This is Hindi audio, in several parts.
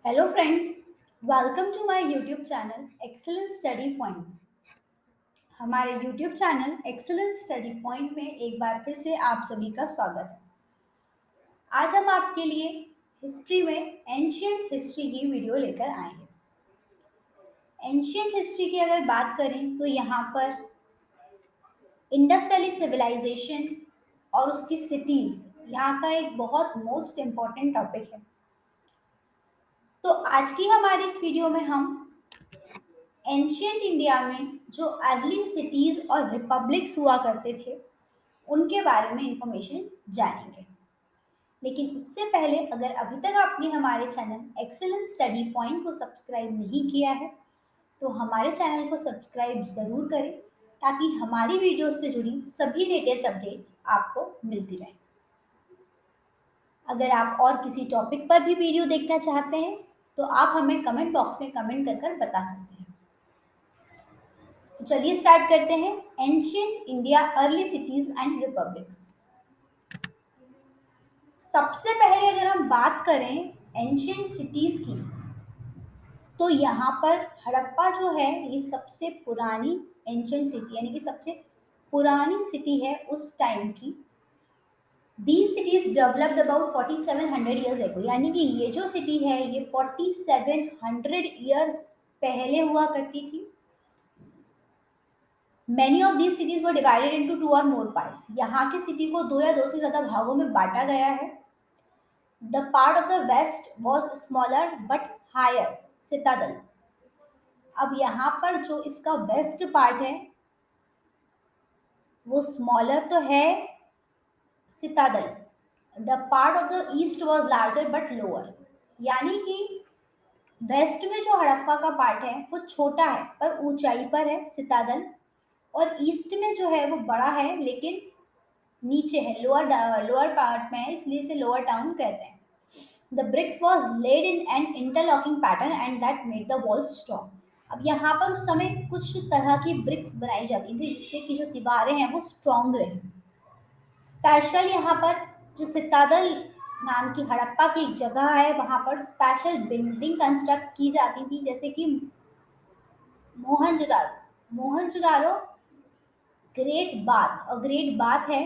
Hello friends, welcome to my YouTube channel Excellent Study Point। हमारे YouTube channel Excellent Study Point में एक बार फिर से आप सभी का स्वागत है। आज हम आपके लिए हिस्ट्री में एंशियंट हिस्ट्री की वीडियो लेकर आए हैं। एंशियंट हिस्ट्री की अगर बात करें तो यहाँ पर इंडस वैली सिविलाइजेशन और उसकी सिटीज यहाँ का एक बहुत मोस्ट इम्पॉर्टेंट टॉपिक है। तो आज की हमारी इस वीडियो में हम एंशियंट इंडिया में जो अर्ली सिटीज और रिपब्लिक्स हुआ करते थे उनके बारे में इंफॉर्मेशन जानेंगे। लेकिन उससे पहले अगर अभी तक आपने हमारे चैनल एक्सेलेंट स्टडी पॉइंट को सब्सक्राइब नहीं किया है तो हमारे चैनल को सब्सक्राइब ज़रूर करें ताकि हमारी वीडियोस से जुड़ी सभी लेटेस्ट अपडेट्स आपको मिलती रहे। अगर आप और किसी टॉपिक पर भी वीडियो देखना चाहते हैं तो आप हमें कमेंट बॉक्स में कमेंट कर बता सकते हैं। तो चलिए स्टार्ट करते हैं। Ancient India early cities and republics. सबसे पहले अगर हम बात करें एंशियंट सिटीज की तो यहाँ पर हड़प्पा जो है ये सबसे पुरानी एंशियंट सिटी यानी कि सबसे पुरानी सिटी है उस टाइम की। These cities developed about 4700 years ago, यानी कि ये जो सिटी है ये 4700 years पहले हुआ करती थी। Many of these cities were divided into two or more parts. यहाँ की सिटी को दो या दो से ज्यादा भागों में बांटा गया है। The part of the west was smaller but higher, citadel। अब यहाँ पर जो इसका वेस्ट पार्ट है वो स्मॉलर तो है, सितादल। The part of the east was larger but lower, यानी कि वेस्ट में जो हड़प्पा का पार्ट है वो छोटा है पर ऊंचाई पर है, सितादल। और ईस्ट में जो है वो बड़ा है लेकिन नीचे है, लोअर पार्ट में है, इसलिए इसे लोअर टाउन कहते हैं। The bricks was laid in an interlocking pattern and that made the wall strong. अब यहाँ पर उस समय कुछ तरह की ब्रिक्स बनाई जाती थी जिससे कि जो दीवारें हैं वो स्ट्रॉन्ग रहे। स्पेशल यहाँ पर जो सितादल नाम की हड़प्पा की एक जगह है वहां पर स्पेशल बिल्डिंग कंस्ट्रक्ट की जाती थी, जैसे कि मोहनजोदारो ग्रेट बाथ है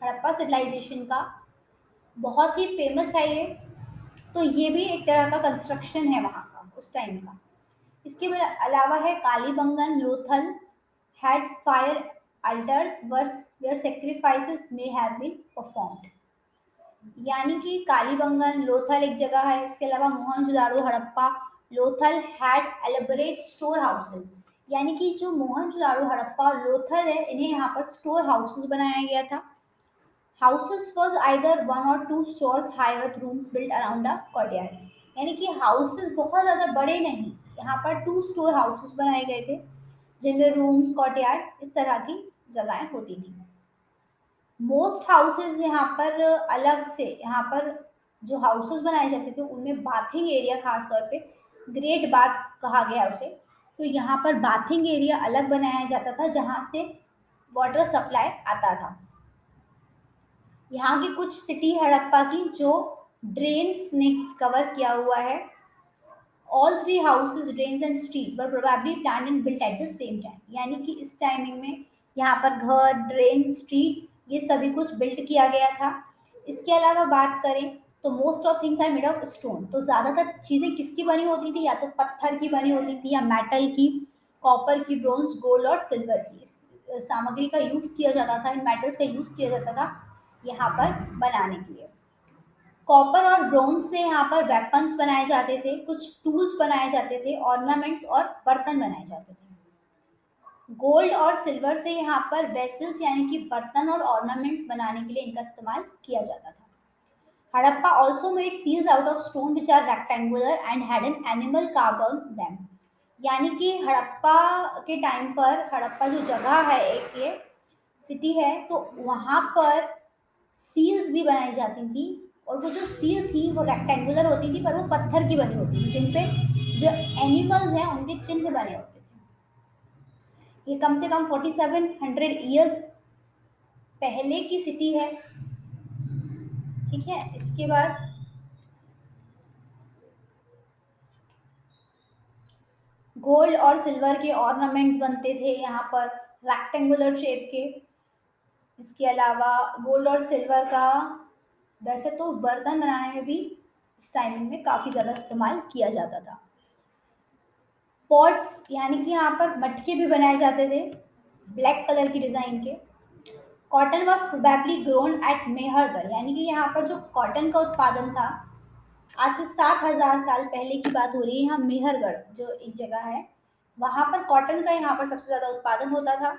हड़प्पा सिविलाइजेशन का, बहुत ही फेमस है ये। तो ये भी एक तरह का कंस्ट्रक्शन है वहाँ का उस टाइम का। इसके अलावा है Kalibangan Lothal had fire altars where sacrifices may have been performed। यानी कि कालीबंगन लोथल एक जगह है। इसके अलावा Mohenjodaro Harappa Lothal had elaborate store houses, यानी कि जो मोहनजोदारो हड़प्पा और लोथल है इन्हें यहाँ पर स्टोर हाउसेस बनाया गया था। Houses was either one or two storeys high with rooms built around the courtyard, यानी कि हाउसेस बहुत ज़्यादा बड़े नहीं, यहाँ पर टू स्टोर हाउसेस बनाए गए थे जिनमें रूम्स कोर्टयार्ड इस तरह की जगहें होती थी। मोस्ट हाउसेज यहाँ पर अलग से, यहाँ पर जो हाउसेस बनाए जाते थे उनमें बाथिंग एरिया खास तौर पे ग्रेट बाथ कहा गया उसे। तो यहाँ पर बाथिंग एरिया अलग बनाया जाता था जहाँ से वाटर सप्लाई आता था। यहाँ की कुछ सिटी हड़प्पा की जो ड्रेन्स ने कवर किया हुआ है। All three houses drains and street were probably planned and built at the same time, यानी कि इस टाइमिंग में यहाँ पर घर ड्रेन स्ट्रीट ये सभी कुछ बिल्ट किया गया था। इसके अलावा बात करें तो most of things are made of stone, तो ज़्यादातर चीज़ें किसकी बनी होती थी, या तो पत्थर की बनी होती थी या मेटल की, कॉपर की, ब्रोंज, गोल्ड और सिल्वर की। इस सामग्री का यूज़ किया जाता था, इन मेटल्स का यूज़ किया जाता था यहाँ पर बनाने के लिए। कॉपर और ब्रोंज से यहाँ पर वेपन्स बनाए जाते थे, कुछ टूल्स बनाए जाते थे, ऑर्नामेंट्स और बर्तन बनाए जाते थे। गोल्ड और सिल्वर से यहाँ पर वेसल्स यानी कि बर्तन और ऑर्नामेंट्स बनाने के लिए इनका इस्तेमाल किया जाता था। Harappa also made seals out of stone which are rectangular and had an animal carved on them, यानी कि हड़प्पा के टाइम पर, हड़प्पा जो जगह है एक ये सिटी है, तो वहाँ पर सील्स भी बनाई जाती थी और वो जो सील थी वो रेक्टेंगुलर होती थी पर वो पत्थर की बनी होती थी जिन पे जो एनिमल्स हैं उनके चिन्ह बने होते थे। ये कम से कम 4700 ईयर्स पहले की सिटी है, ठीक है। इसके बाद गोल्ड और सिल्वर के ऑर्नामेंट्स बनते थे यहाँ पर, रेक्टेंगुलर शेप के। इसके अलावा गोल्ड और सिल्वर का वैसे तो बर्तन बनाने में भी इस टाइम में काफी ज्यादा इस्तेमाल किया जाता था। पॉट्स यानी कि यहाँ पर मटके भी बनाए जाते थे ब्लैक कलर की डिजाइन के। Cotton was probably grown at Mehrgarh, यानी कि यहाँ पर जो कॉटन का उत्पादन था, आज से 7,000 साल पहले की बात हो रही है। यहाँ मेहरगढ़ जो एक जगह है, वहां पर कॉटन का यहाँ पर सबसे ज्यादा उत्पादन होता था।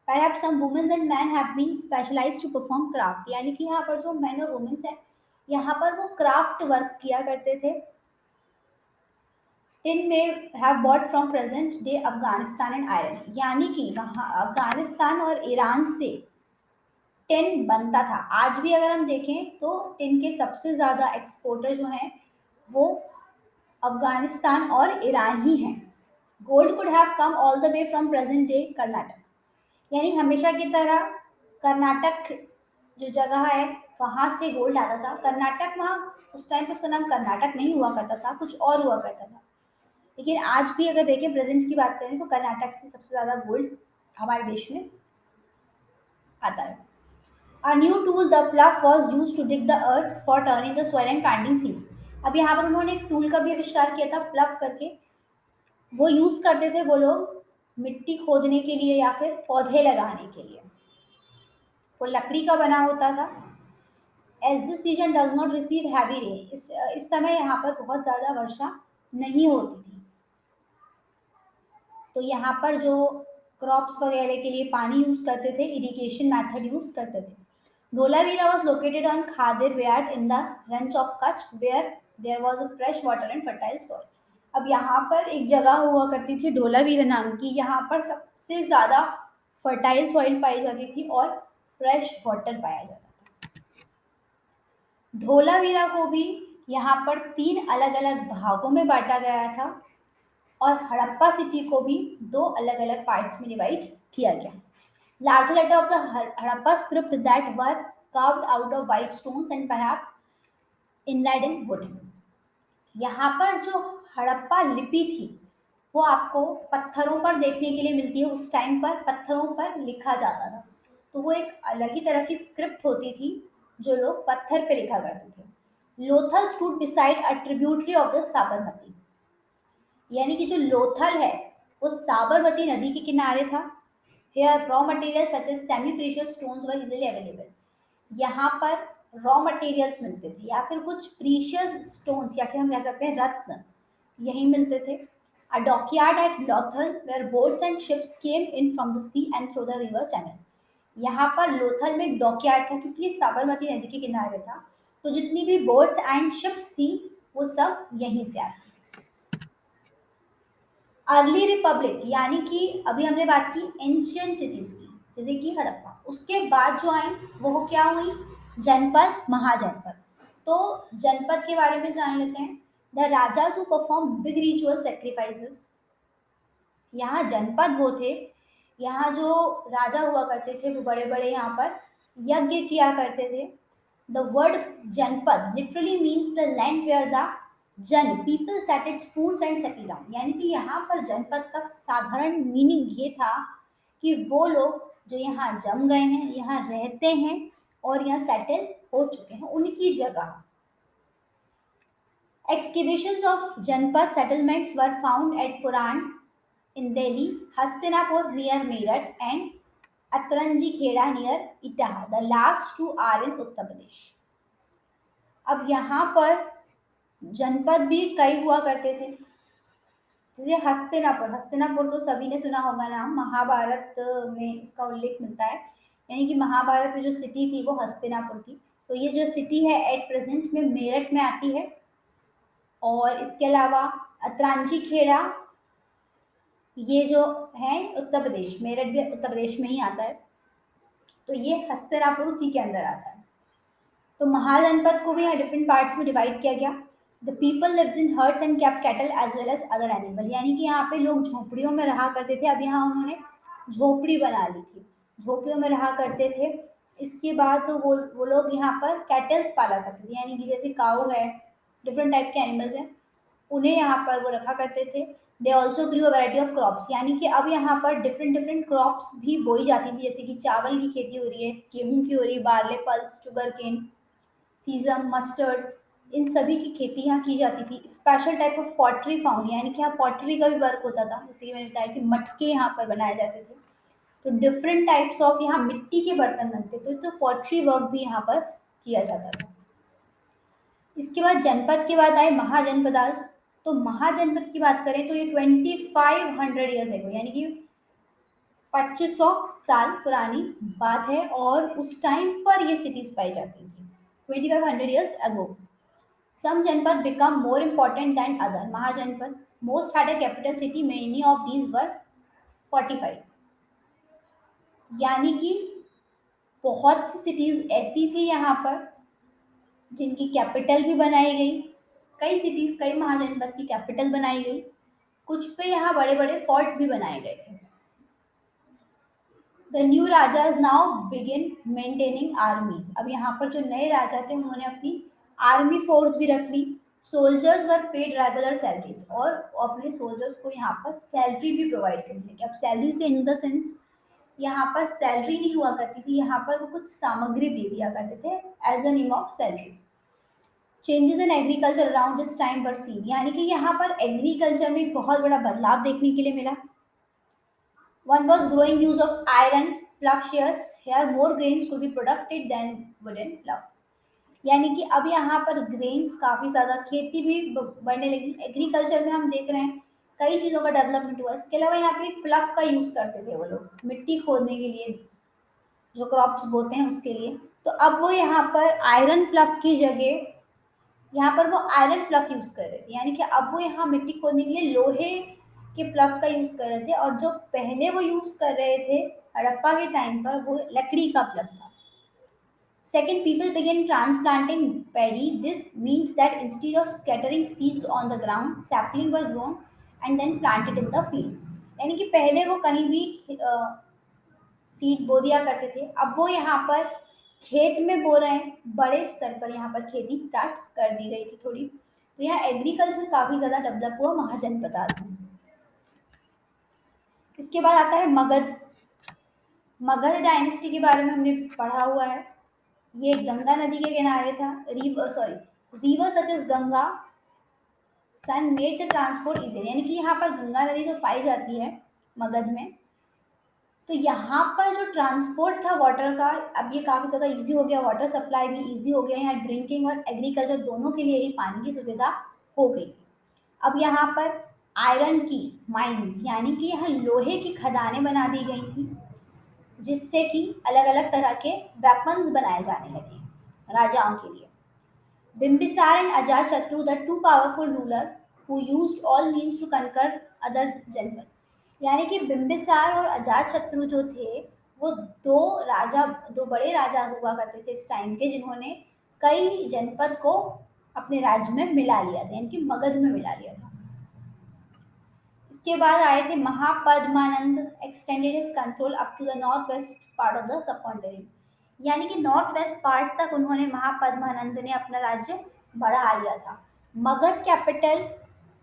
Perhaps some women and men have been specialized to perform craft, यानी कि यहाँ पर जो men और women हैं, यहाँ पर वो क्राफ्ट वर्क किया करते थे। टिन में have bought from present day Afghanistan and iron, यानी कि वहाँ अफगानिस्तान और ईरान से टिन बनता था। आज भी अगर हम देखें तो टिन के सबसे ज्यादा एक्सपोर्टर जो हैं वो अफगानिस्तान और ईरान ही हैं। Gold could have come all the way from present day Karnataka, यानी हमेशा की तरह कर्नाटक जो जगह है वहां से गोल्ड आता था। कर्नाटक वहाँ उस टाइम पे उसका नाम कर्नाटक नहीं हुआ करता था, कुछ और हुआ करता था। लेकिन आज भी अगर देखें प्रेजेंट की बात करें तो कर्नाटक से सबसे ज्यादा गोल्ड हमारे देश में आता है। A new tool, the plough, was used to dig the earth for turning the soil and planting seeds. अब यहाँ पर उन्होंने एक टूल का भी आविष्कार किया था प्लव करके। वो यूज करते थे वो लोग मिट्टी खोदने के लिए या फिर पौधे लगाने के लिए। वो लकड़ी का बना होता था। As this region does not receive heavy rain, इस समय यहाँ पर बहुत ज्यादा वर्षा नहीं होती थी, तो यहाँ पर जो क्रॉप्स वगैरह के लिए पानी यूज करते थे, इरिगेशन मेथड यूज करते थे। Dholavira was located on Khadir Bayat in the range of Kutch, where there was a fresh water and fertile soil. अब यहाँ पर एक जगह हुआ करती थी ढोलावीरा नाम की, यहाँ पर सबसे ज्यादा फर्टाइल सॉइल पाई जाती थी और फ्रेश वाटर पाया जाता था। ढोलावीरा को भी यहाँ पर 3 अलग अलग भागों में बांटा गया था और हड़प्पा सिटी को भी 2 अलग अलग पार्ट्स में डिवाइड किया गया। Larger letter of the Harappa script that were carved out of white stones and perhaps inlaid in wood. यहाँ पर जो हड़प्पा लिपि थी वो आपको पत्थरों पर देखने के लिए मिलती है। उस टाइम पर पत्थरों पर लिखा जाता था, तो वो एक अलग ही तरह की स्क्रिप्ट होती थी जो लोग पत्थर पे लिखा करते थे। Lothal stood beside a tributary of the Sabarmati, यानी कि जो लोथल है वो साबरमती नदी के किनारे था। Here raw materials such as semi precious stones were easily available. यहाँ पर रॉ मटेरियल्स मिलते थे या फिर कुछ प्रीशियस स्टोन्स या फिर हम कह सकते हैं रत्न यही मिलते थे। A dockyard at Lothal where boats and ships came in from the sea and through the river channel. यहाँ पर लोथल में एक डॉकयार्ड था क्योंकि ये साबरमती नदी के किनारे था, तो जितनी भी बोट्स एंड शिप्स थी वो सब यहीं से आती। अर्ली रिपब्लिक यानी कि अभी हमने बात की एंशियंट सिटीज की, जैसे कि हड़प्पा, उसके बाद जो आई वो क्या हुई, जनपद महाजनपद। तो जनपद के बारे में जान लेते हैं। The rajas who perform big ritual sacrifices, यहाँ जनपद वो थे, यहाँ जो राजा हुआ करते थे वो बड़े बड़े यहाँ पर यज्ञ किया करते थे। The word janapad literally means the land where the jan people set its foods and settle down, यानी कि यहाँ पर जनपद का साधारण मीनिंग ये था कि वो लोग जो यहाँ जम गए हैं, यहाँ रहते हैं और यहाँ सेटल हो चुके हैं, उनकी जगह। Excavations of Janpad settlements were found at Puran in Delhi, Hastinapur near Meerut, and Atranji Kheda near Itaha. The last two are in Uttar Pradesh. अब यहाँ पर जनपद भी कई हुआ करते थे, जैसे हस्तिनापुर। हस्तिनापुर तो सभी ने सुना होगा नाम, महाभारत में इसका उल्लेख मिलता है, यानी कि महाभारत में जो सिटी थी वो हस्तिनापुर थी। तो ये जो सिटी है एट प्रेजेंट में मेरठ में आती है। और इसके अलावा अतरांची खेड़ा ये जो है उत्तर प्रदेश, मेरठ भी उत्तर प्रदेश में ही आता है, तो ये हस्तिनापुर उसी के अंदर आता है। तो महाजनपद को भी यहाँ डिफरेंट पार्ट्स में डिवाइड किया गया। The people lived in huts and kept cattle as well as other animal, यानी कि यहाँ पे लोग झोपड़ियों में रहा करते थे। अब यहाँ उन्होंने झोपड़ी बना ली थी, झोपड़ियों में रहा करते थे। इसके बाद तो वो लोग यहाँ पर कैटल्स पाला करते थे, यानी कि जैसे काऊ है, डिफरेंट टाइप के एनिमल्स हैं, उन्हें यहाँ पर वो रखा करते थे। They also grew a variety of crops, यानी कि अब यहाँ पर डिफरेंट डिफरेंट क्रॉप्स भी बोई जाती थी, जैसे कि चावल की खेती हो रही है, गेहूं की हो रही है, barley, pulse, sugar cane, sesame, mustard, इन सभी की खेती यहाँ की जाती थी। Special type of pottery found, यानी कि यहाँ पॉटरी का भी वर्क होता था, जैसे कि मैंने बताया कि मटके यहाँ पर बनाए जाते थे। तो डिफरेंट टाइप्स ऑफ यहाँ मिट्टी के बर्तन बनते थे, तो पॉटरी वर्क भी यहाँ पर किया जाता था। इसके बाद जनपद के बाद आए महाजनपदास। तो महाजनपद की बात करें तो ये 2500 ईयर्स एगो, यानी कि 2500 साल पुरानी बात है, और उस टाइम पर ये सिटीज पाई जाती थी 2500 years ago. Some janapad become more important than other mahajanapad, most had a capital city, many of these were 45, यानी कि बहुत सी सिटीज ऐसी थी यहाँ पर जिनकी कैपिटल भी बनाई गई, कई सिटीज कई महाजनपद की कैपिटल बनाई गई, कुछ पे यहाँ बड़े बड़े फोर्ट भी बनाए गए थे। The new rajas now begin maintaining army, अब यहाँ पर जो नए राजा थे उन्होंने अपनी आर्मी फोर्स भी रख ली। Soldiers were paid regular salaries, और अपने सोल्जर्स को यहाँ पर सैलरी भी प्रोवाइड करनी लगी। अब सैलरी से इन द सेंस यहाँ पर सैलरी नहीं हुआ करती थी, यहाँ पर वो कुछ सामग्री दे दिया करते थे as a name of salary. Changes in agriculture around this time were seen, यानी कि यहाँ पर एग्रीकल्चर में बहुत बड़ा बदलाव देखने के लिए मिला। One was growing use of iron ploughshares. Here more grains could be produced than wooden plough. यानी कि अब यहाँ पर ग्रेन्स काफी ज्यादा, खेती भी बढ़ने लगी। एग्रीकल्चर में हम देख रहे हैं कई चीजों का डेवलपमेंट हुआ। इसके अलावा यहाँ पे प्लफ का यूज करते थे वो लोग, मिट्टी खोदने के लिए, जो क्रॉप्स बोते हैं उसके लिए। तो अब वो यहाँ पर आयरन प्लफ की जगह यहाँ पर वो आयरन प्लफ यूज कर रहे थे, यानी कि अब वो यहाँ मिट्टी खोदने के लिए लोहे के प्लफ का यूज कर रहे थे, और जो पहले वो यूज कर रहे थे हड़प्पा के टाइम पर वो लकड़ी का प्लफ था। Second, people began transplanting paddy. This means that instead of scattering seeds on the ground, sapling were grown and then planted in the field. यानी कि पहले वो कहीं भी सीड बो दिया करते थे, अब वो यहाँ पर खेत में बो रहे हैं, बड़े स्तर पर यहाँ पर खेती स्टार्ट कर दी गई थी थोड़ी। तो यहाँ एग्रीकल्चर काफी ज्यादा डेवलप हुआ महाजनपदार्थ में। इसके बाद आता है मगध। मगध डायनेस्टी के बारे में हमने पढ़ा हुआ है। ये गंगा नदी के किनारे था। River such as Ganga Son made the transport easy, यानी कि यहाँ पर गंगा नदी जो पाई जाती है मगध में, तो यहाँ पर जो ट्रांसपोर्ट था वाटर का, अब ये काफी ज्यादा इजी हो गया, वाटर सप्लाई भी इजी हो गया, यहाँ ड्रिंकिंग और एग्रीकल्चर दोनों के लिए ही पानी की सुविधा हो गई। अब यहाँ पर आयरन की माइंस, यानी कि यहाँ लोहे की खदानें बना दी गई थी, जिससे कि अलग अलग तरह के वेपन्स बनाए जाने लगे राजाओं के लिए। Bimbisara and Ajatashatru, the two powerful ruler who used all means to conquer other janapada, यानी कि बिम्बिसार और अजातशत्रु जो थे वो दो बड़े राजा हुआ करते थे इस टाइम के, जिन्होंने कई जनपद को अपने राज्य में मिला लिया था, यानी कि मगध में मिला लिया था। इसके बाद आए थे Mahapadmananda, extended his control up to the north west part of the subcontinent, यानी कि नॉर्थ वेस्ट पार्ट तक उन्होंने महापद्मानंद ने अपना राज्य बढ़ा लिया था। Magadha capital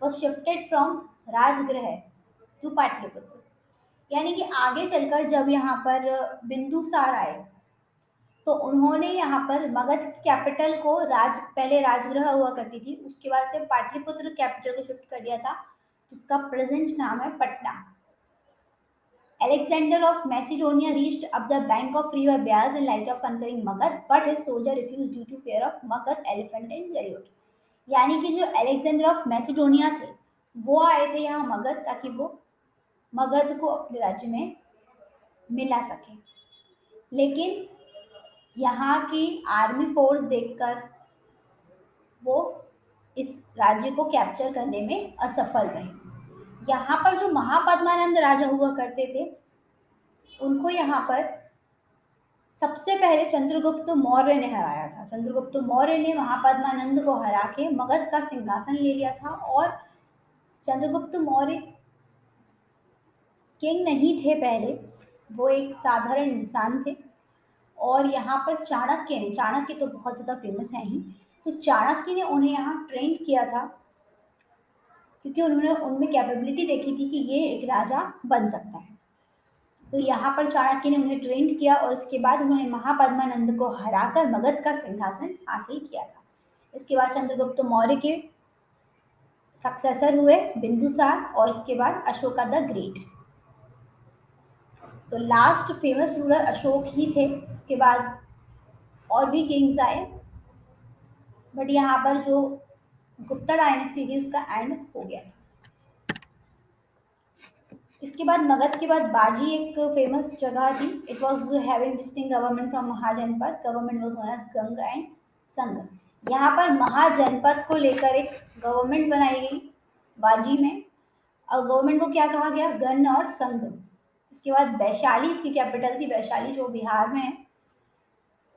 was shifted from Rajagriha to Pataliputra, यानी कि आगे चलकर जब यहाँ पर बिंदुसार आए तो उन्होंने यहाँ पर मगध कैपिटल को पहले राजगृह हुआ करती थी, उसके बाद से पाटलिपुत्र कैपिटल को शिफ्ट कर दिया था, जिसका प्रेजेंट नाम है Patna. Alexander of Macedonia reached up the bank of river Beas in light of conquering Magad, but his soldier refused due to fear of Magad, elephant and chariot. यानी कि जो अलेक्जेंडर ऑफ मैसिडोनिया थे वो आए थे यहाँ मगध, ताकि वो मगध को अपने राज्य में मिला सके, लेकिन यहाँ की आर्मी फोर्स देखकर वो इस राज्य को कैप्चर करने में असफल रहे। यहाँ पर जो महापद्मानंद राजा हुआ करते थे उनको यहाँ पर सबसे पहले चंद्रगुप्त मौर्य ने हराया था। चंद्रगुप्त मौर्य ने महापद्मानंद को हरा के मगध का सिंहासन ले लिया था, और चंद्रगुप्त मौर्य किंग नहीं थे पहले, वो एक साधारण इंसान थे। और यहाँ पर चाणक्य तो बहुत ज़्यादा फेमस है ही, तो चाणक्य ने उन्हें यहाँ ट्रेन किया था, क्योंकि उन्होंने उनमें कैपेबिलिटी देखी थी कि ये एक राजा बन सकता है। तो यहाँ पर चाणक्य ने उन्हें ट्रेंड किया और इसके बाद उन्होंने महापद्मानंद को हराकर मगध का सिंहासन हासिल किया था। इसके बाद चंद्रगुप्त मौर्य के सक्सेसर हुए बिंदुसार और इसके बाद अशोका द ग्रेट। तो लास्ट फेमस रूलर अशोक ही थे। इसके बाद और भी किंग्स आए, बट यहाँ पर जो गुप्ता डायनेस्टी थी उसका एंड हो गया था। इसके बाद मगध के बाद बाजी एक फेमस जगह थी। It was having distinct government from mahajanapad. Government was known as gana and sangha. यहाँ पर महाजनपद को लेकर एक गवर्नमेंट बनाई गई बाजी में, और गवर्नमेंट को क्या कहा गया, गण और संघ। इसके बाद वैशाली इसकी कैपिटल थी। वैशाली जो बिहार में है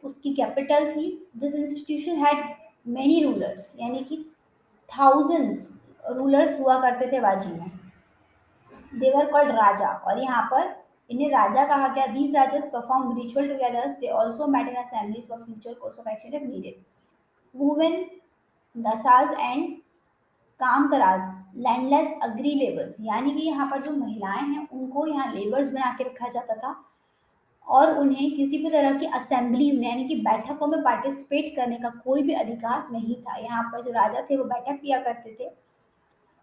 उसकी कैपिटल थी। This institution had many rulers, यानी कि थाउजेंड्स रूलर्स हुआ करते थे बाजी में। दे वर कॉल्ड राजा, और यहाँ पर इन्हें राजा कहा गया। These rajas perform ritual together. They also met in assemblies for future course of action if needed. Women dasas and kammakaras landless agri labours, यानी कि यहाँ पर जो महिलाएं हैं उनको यहाँ लेबर्स बना के रखा जाता था और उन्हें किसी भी तरह की असेंबलीज में यानी कि बैठकों में पार्टिसिपेट करने का कोई भी अधिकार नहीं था। यहाँ पर जो राजा थे वो बैठक किया करते थे,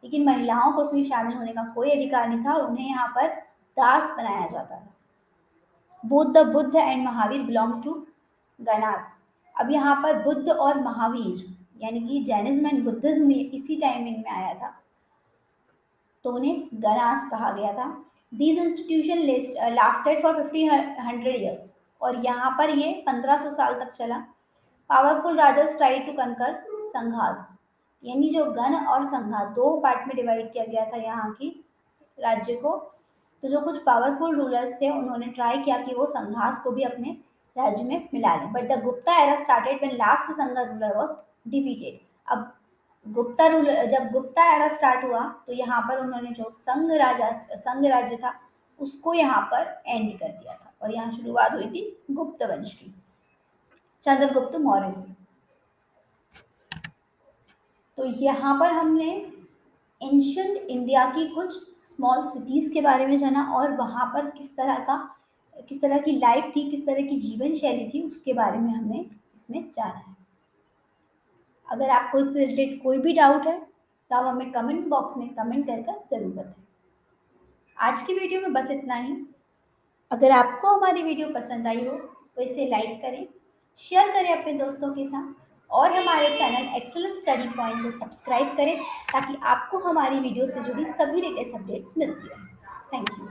लेकिन महिलाओं को उसमें शामिल होने का कोई अधिकार नहीं था और उन्हें यहाँ पर दास बनाया जाता था। Both the Buddha and Mahavir belong to ganas. अब यहाँ पर बुद्ध और महावीर यानी कि जैनिज्म एंड बुद्धिज्म इसी टाइमिंग में आया था, तो उन्हें गणास कहा गया था। These institution lasted for 1500 years, और यहाँ पर ये 1500 साल तक चला। Powerful rajas try to conquer sanghas, यानी जो गण और संघा दो पार्ट में डिवाइड किया गया था यहाँ की राज्य को। तो जो कुछ पावरफुल रूलर्स थे उन्होंने ट्राई किया कि वो संघास को भी अपने राज्य में मिला लें, but the Gupta era started when last संघा रूलर वाज डिफीटेड। अब गुप्ता रूलर, जब गुप्ता एरा स्टार्ट हुआ तो यहाँ पर उन्होंने जो संघ राज्य था उसको यहाँ पर एंड कर दिया था, और यहाँ शुरुआत हुई थी गुप्त वंश की, चंद्रगुप्त मौर्य से। तो यहाँ पर हमने एंशियंट इंडिया की कुछ स्मॉल सिटीज के बारे में जाना और वहाँ पर किस तरह की लाइफ थी, किस तरह की जीवन शैली थी, उसके बारे में हमने इसमें जाना है। अगर आपको इससे रिलेटेड कोई भी डाउट है तो आप हमें कमेंट बॉक्स में कमेंट कर ज़रूर बताएं। आज की वीडियो में बस इतना ही। अगर आपको हमारी वीडियो पसंद आई हो तो इसे लाइक करें, शेयर करें अपने दोस्तों के साथ, और हमारे चैनल एक्सीलेंट स्टडी पॉइंट को सब्सक्राइब करें ताकि आपको हमारी वीडियो से जुड़ी सभी लेटेस्ट अपडेट्स मिलती रहें। Thank you.